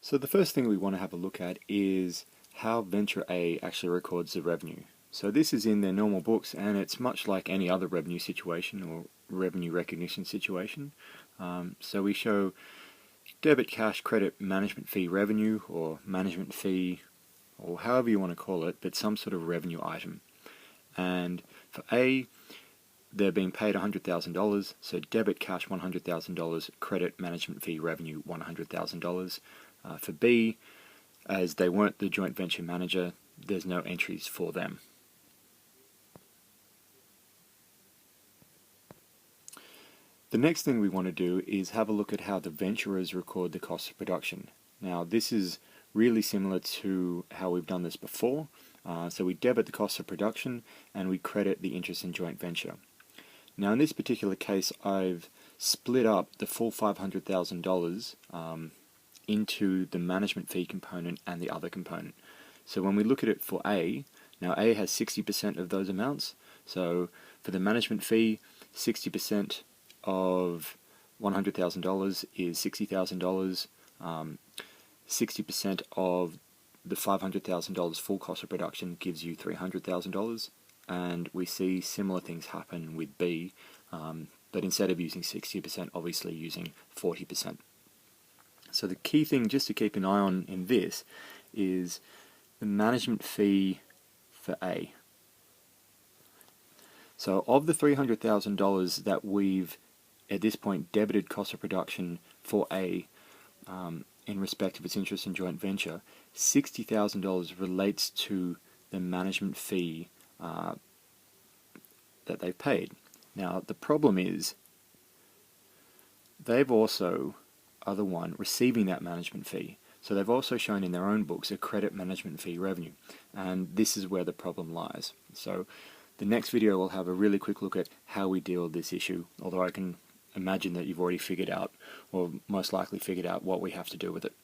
So the first thing we want to have a look at is how Venture A actually records the revenue. So this is in their normal books, and it's much like any other revenue situation or revenue recognition situation. So we show debit, cash, credit, management fee revenue, or management fee, or however you want to call it, but some sort of revenue item. And for A, they're being paid $100,000, so debit cash $100,000, credit management fee revenue $100,000. For B, as they weren't the joint venture manager, there's no entries for them. The next thing we want to do is have a look at how the venturers record the cost of production. Now this is really similar to how we've done this before. So we debit the cost of production and we credit the interest in joint venture. Now in this particular case, I've split up the full $500,000 into the management fee component and the other component. So when we look at it for A, now A has 60% of those amounts. So for the management fee, 60% of $100,000 is $60,000. 60% of the $500,000 full cost of production gives you $300,000. And we see similar things happen with B, but instead of using 60%, obviously using 40%. So the key thing just to keep an eye on in this is the management fee for A. So of the $300,000 that we've at this point debited cost of production for A in respect of its interest in joint venture, $60,000 relates to the management fee that they've paid. Now the problem is they've also are the one receiving that management fee. So they've also shown in their own books a credit management fee revenue, and this is where the problem lies. So the next video will have a really quick look at how we deal with this issue, although I can imagine that you've already figured out, or most likely figured out, what we have to do with it.